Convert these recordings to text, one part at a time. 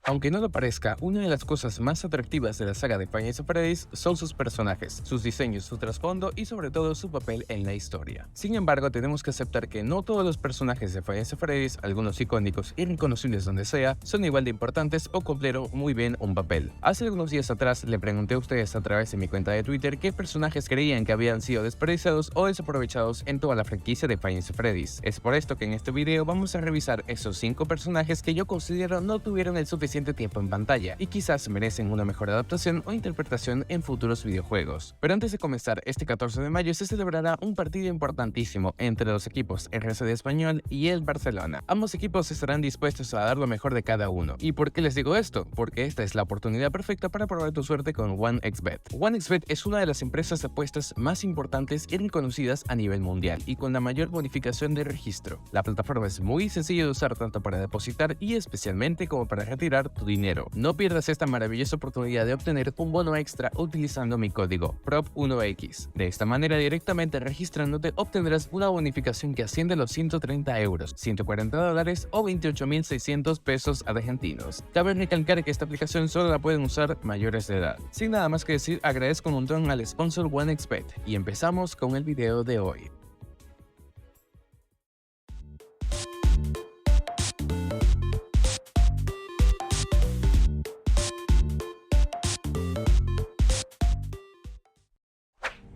Aunque no lo parezca, una de las cosas más atractivas de la saga de Five Nights at Freddy's son sus personajes, sus diseños, su trasfondo y sobre todo su papel en la historia. Sin embargo, tenemos que aceptar que no todos los personajes de Five Nights at Freddy's, algunos icónicos y reconocibles donde sea, son igual de importantes o cumplieron muy bien un papel. Hace algunos días atrás le pregunté a ustedes a través de mi cuenta de Twitter qué personajes creían que habían sido desperdiciados o desaprovechados en toda la franquicia de Five Nights at Freddy's. Es por esto que en este video vamos a revisar esos 5 personajes que yo considero no tuvieron el suficiente tiempo en pantalla y quizás merecen una mejor adaptación o interpretación en futuros videojuegos. Pero antes de comenzar, este 14 de mayo se celebrará un partido importantísimo entre los equipos RCD Español y el Barcelona. Ambos equipos estarán dispuestos a dar lo mejor de cada uno. ¿Y por qué les digo esto? Porque esta es la oportunidad perfecta para probar tu suerte con OneXBet. OneXBet es una de las empresas de apuestas más importantes y reconocidas a nivel mundial y con la mayor bonificación de registro. La plataforma es muy sencilla de usar tanto para depositar y especialmente como para retirar tu dinero. No pierdas esta maravillosa oportunidad de obtener un bono extra utilizando mi código PROP1X. De esta manera, directamente registrándote obtendrás una bonificación que asciende a los 130 euros, 140 dólares o 28.600 pesos argentinos. Cabe recalcar que esta aplicación solo la pueden usar mayores de edad. Sin nada más que decir, agradezco un montón al sponsor OneXBet y empezamos con el video de hoy.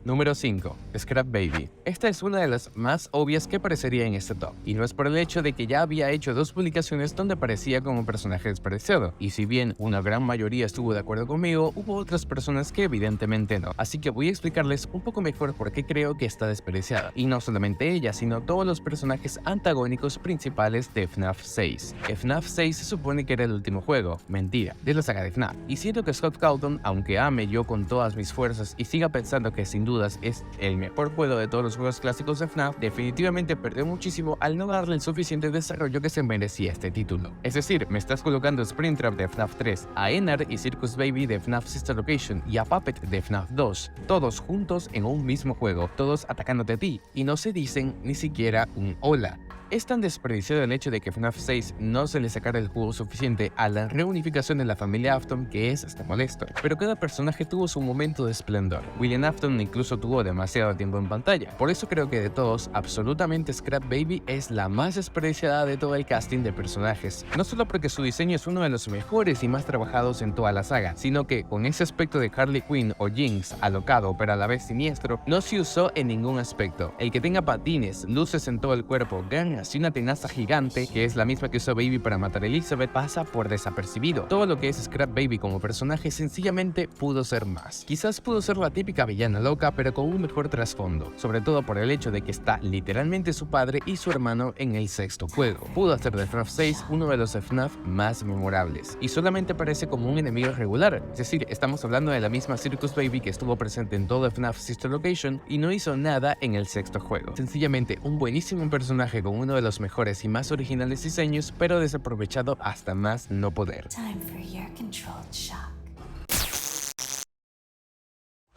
Número 5. Scrap Baby. Esta es una de las más obvias que aparecería en este top, y no es por el hecho de que ya había hecho 2 publicaciones donde aparecía como personaje desperdiciado, y si bien una gran mayoría estuvo de acuerdo conmigo, hubo otras personas que evidentemente no, así que voy a explicarles un poco mejor por qué creo que está desperdiciada, y no solamente ella, sino todos los personajes antagónicos principales de FNAF 6. FNAF 6 se supone que era el último juego, mentira, de la saga de FNAF, y siento que Scott Cawthon, aunque ame yo con todas mis fuerzas y siga pensando que sin duda es el mejor juego de todos los juegos clásicos de FNAF, definitivamente perdió muchísimo al no darle el suficiente desarrollo que se merecía este título. Es decir, me estás colocando Springtrap de FNAF 3, a Ennard y Circus Baby de FNAF Sister Location y a Puppet de FNAF 2, todos juntos en un mismo juego, todos atacándote a ti, y no se dicen ni siquiera un hola. Es tan desperdiciado el hecho de que FNAF 6 no se le sacara el jugo suficiente a la reunificación de la familia Afton que es hasta molesto, pero cada personaje tuvo su momento de esplendor. William Afton incluso tuvo demasiado tiempo en pantalla, por eso creo que de todos, absolutamente Scrap Baby es la más desperdiciada de todo el casting de personajes, no solo porque su diseño es uno de los mejores y más trabajados en toda la saga, sino que con ese aspecto de Harley Quinn o Jinx, alocado pero a la vez siniestro, no se usó en ningún aspecto. El que tenga patines, luces en todo el cuerpo, garras y una tenaza gigante, que es la misma que usó Baby para matar a Elizabeth, pasa por desapercibido. Todo lo que es Scrap Baby como personaje sencillamente pudo ser más. Quizás pudo ser la típica villana loca, pero con un mejor trasfondo, sobre todo por el hecho de que está literalmente su padre y su hermano en el 6º juego. Pudo hacer de FNAF 6 uno de los FNAF más memorables, y solamente aparece como un enemigo regular, es decir, estamos hablando de la misma Circus Baby que estuvo presente en todo FNAF Sister Location y no hizo nada en el 6º juego. Sencillamente un buenísimo personaje con uno de los mejores y más originales diseños, pero desaprovechado hasta más no poder.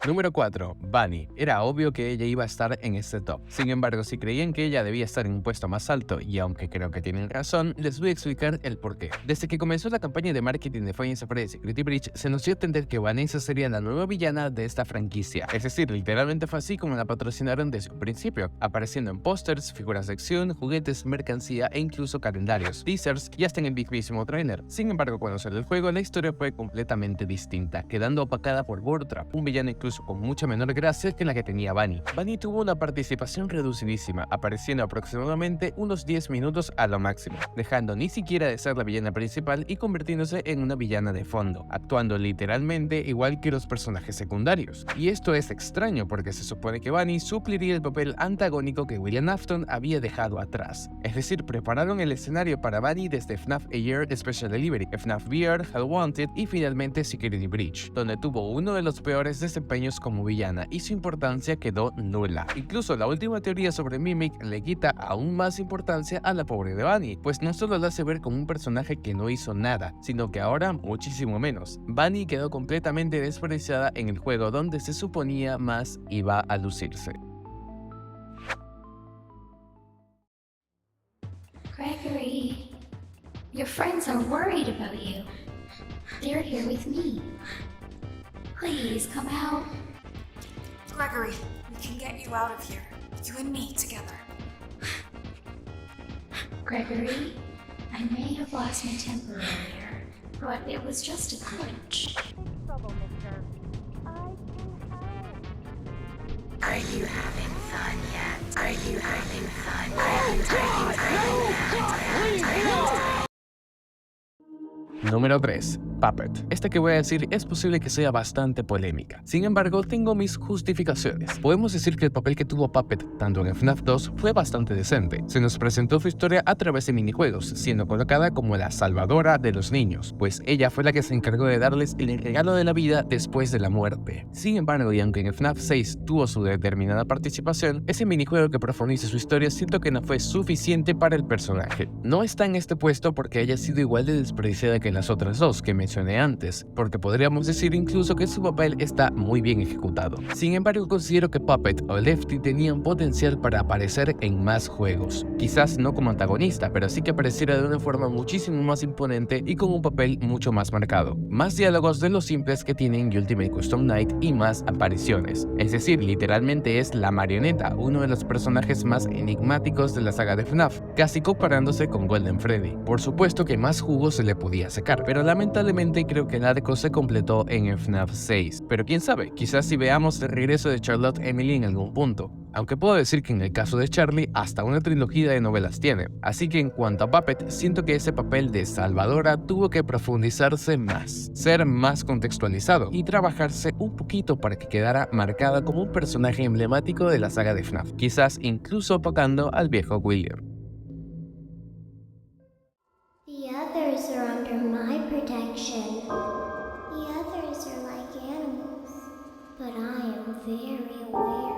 Número 4. Bunny. Era obvio que ella iba a estar en este top. Sin embargo, si creían que ella debía estar en un puesto más alto, y aunque creo que tienen razón, les voy a explicar el porqué. Desde que comenzó la campaña de marketing de Five Nights at Freddy's Security Breach, se nos dio a entender que Vanessa sería la nueva villana de esta franquicia. Es decir, literalmente fue así como la patrocinaron desde un principio, apareciendo en pósters, figuras de acción, juguetes, mercancía e incluso calendarios, teasers y hasta en el mismísimo trailer. Sin embargo, cuando salió el juego, la historia fue completamente distinta, quedando opacada por Burtrap, un villano incluso con mucha menor gracia que la que tenía Bunny. Bunny tuvo una participación reducidísima, apareciendo aproximadamente unos 10 minutos a lo máximo, dejando ni siquiera de ser la villana principal y convirtiéndose en una villana de fondo, actuando literalmente igual que los personajes secundarios. Y esto es extraño porque se supone que Bunny supliría el papel antagónico que William Afton había dejado atrás. Es decir, prepararon el escenario para Bunny desde FNAF A Year Special Delivery, FNAF VR, Hell Wanted y finalmente Security Breach, donde tuvo uno de los peores desempeños como villana y su importancia quedó nula. Incluso la última teoría sobre Mimic le quita aún más importancia a la pobre de Bunny, pues no solo la hace ver como un personaje que no hizo nada, sino que ahora muchísimo menos. Bunny quedó completamente desperdiciada en el juego donde se suponía más iba a lucirse. Gregory, your friends are worried about you. They're here with me. Please come out. Gregory, we can get you out of here. You and me together. Gregory, I may have lost my temper earlier, but it was just a glitch. Trouble, mister. I can help. Are you having fun yet? Are you having fun yet? Número 3. Puppet. Esta que voy a decir es posible que sea bastante polémica. Sin embargo, tengo mis justificaciones. Podemos decir que el papel que tuvo Puppet, tanto en FNAF 2, fue bastante decente. Se nos presentó su historia a través de minijuegos, siendo colocada como la salvadora de los niños, pues ella fue la que se encargó de darles el regalo de la vida después de la muerte. Sin embargo, y aunque en FNAF 6 tuvo su determinada participación, ese minijuego que profundiza su historia siento que no fue suficiente para el personaje. No está en este puesto porque haya sido igual de desperdiciada que las otras dos que mencioné antes, porque podríamos decir incluso que su papel está muy bien ejecutado. Sin embargo, considero que Puppet o Lefty tenían potencial para aparecer en más juegos. Quizás no como antagonista, pero sí que apareciera de una forma muchísimo más imponente y con un papel mucho más marcado. Más diálogos de los simples que tienen Ultimate Custom Night y más apariciones. Es decir, literalmente es la marioneta, uno de los personajes más enigmáticos de la saga de FNAF, casi comparándose con Golden Freddy. Por supuesto que más jugo se le podía sacar, pero lamentablemente creo que el arco se completó en FNAF 6. Pero quién sabe, quizás si veamos el regreso de Charlotte Emily en algún punto. Aunque puedo decir que en el caso de Charlie, hasta una trilogía de novelas tiene. Así que en cuanto a Puppet, siento que ese papel de salvadora tuvo que profundizarse más, ser más contextualizado y trabajarse un poquito para que quedara marcada como un personaje emblemático de la saga de FNAF, quizás incluso opacando al viejo William. The others are under my protection. The others are like animals, but I am very aware.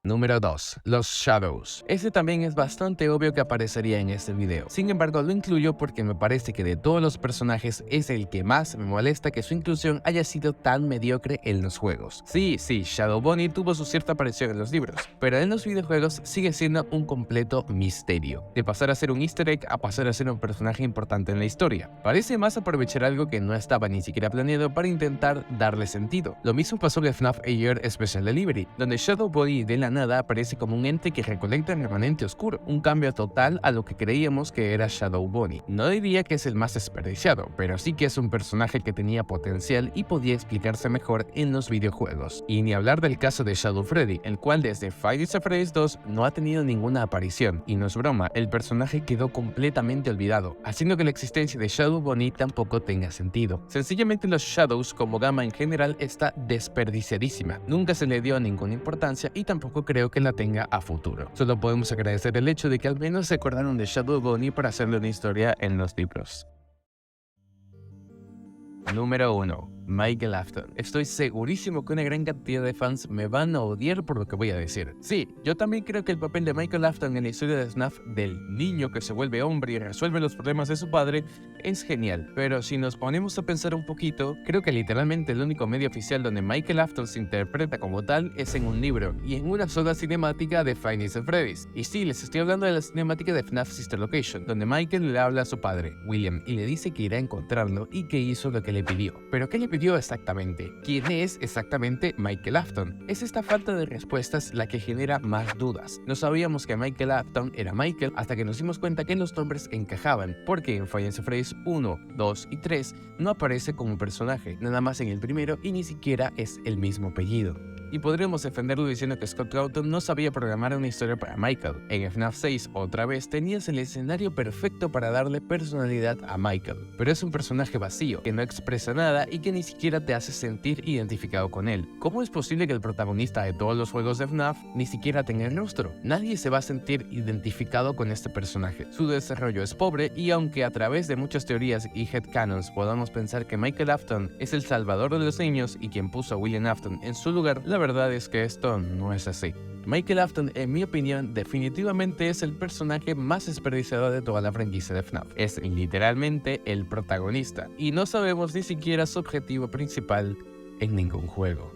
Número 2. Los Shadows. Este también es bastante obvio que aparecería en este video. Sin embargo, lo incluyo porque me parece que de todos los personajes es el que más me molesta que su inclusión haya sido tan mediocre en los juegos. Sí, Shadow Bunny tuvo su cierta aparición en los libros, pero en los videojuegos sigue siendo un completo misterio. De pasar a ser un easter egg a pasar a ser un personaje importante en la historia. Parece más aprovechar algo que no estaba ni siquiera planeado para intentar darle sentido. Lo mismo pasó en FNAF A Year Special Delivery, donde Shadow Bunny de la nada aparece como un ente que recolecta el remanente oscuro, un cambio total a lo que creíamos que era Shadow Bunny. No diría que es el más desperdiciado, pero sí que es un personaje que tenía potencial y podía explicarse mejor en los videojuegos. Y ni hablar del caso de Shadow Freddy, el cual desde Five Nights at Freddy's 2 no ha tenido ninguna aparición, y no es broma, el personaje quedó completamente olvidado, haciendo que la existencia de Shadow Bunny tampoco tenga sentido. Sencillamente los Shadows como gama en general está desperdiciadísima, nunca se le dio ninguna importancia y tampoco creo que la tenga a futuro. Solo podemos agradecer el hecho de que al menos se acordaron de Shadow Bunny para hacerle una historia en los libros. Número 1. Michael Afton. Estoy segurísimo que una gran cantidad de fans me van a odiar por lo que voy a decir. Sí, yo también creo que el papel de Michael Afton en la historia de FNAF del niño que se vuelve hombre y resuelve los problemas de su padre es genial, pero si nos ponemos a pensar un poquito, creo que literalmente el único medio oficial donde Michael Afton se interpreta como tal es en un libro y en una sola cinemática de Five Nights at Freddy's. Y sí, les estoy hablando de la cinemática de FNAF Sister Location, donde Michael le habla a su padre, William, y le dice que irá a encontrarlo y que hizo lo que le pidió. ¿Pero qué le pidió exactamente? ¿Quién es exactamente Michael Afton? Es esta falta de respuestas la que genera más dudas. No sabíamos que Michael Afton era Michael hasta que nos dimos cuenta que los nombres encajaban, porque en Five Nights at Freddy's 1, 2 y 3 no aparece como personaje, nada más en el primero y ni siquiera es el mismo apellido. Y podríamos defenderlo diciendo que Scott Cawthon no sabía programar una historia para Michael. En FNAF 6, otra vez, tenías el escenario perfecto para darle personalidad a Michael, pero es un personaje vacío, que no expresa nada y que ni siquiera te hace sentir identificado con él. ¿Cómo es posible que el protagonista de todos los juegos de FNAF ni siquiera tenga el rostro? Nadie se va a sentir identificado con este personaje. Su desarrollo es pobre y aunque a través de muchas teorías y headcanons podamos pensar que Michael Afton es el salvador de los niños y quien puso a William Afton en su lugar, la verdad es que esto no es así. Michael Afton, en mi opinión, definitivamente es el personaje más desperdiciado de toda la franquicia de FNAF. Es literalmente el protagonista, y no sabemos ni siquiera su objetivo principal en ningún juego.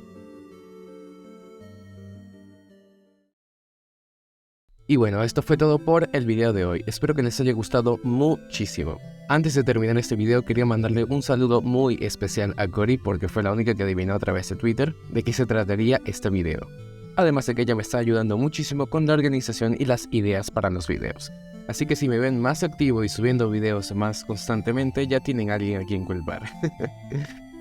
Y bueno, esto fue todo por el video de hoy. Espero que les haya gustado muchísimo. Antes de terminar este video quería mandarle un saludo muy especial a Cory porque fue la única que adivinó a través de Twitter de qué se trataría este video. Además de que ella me está ayudando muchísimo con la organización y las ideas para los videos. Así que si me ven más activo y subiendo videos más constantemente, ya tienen a alguien a quien culpar.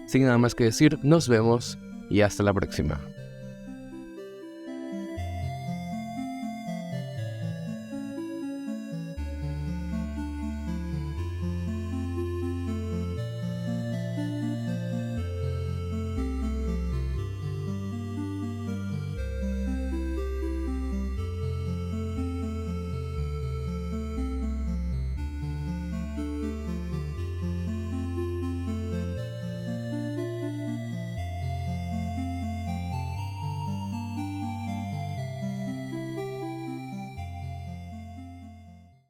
Sin nada más que decir, nos vemos y hasta la próxima.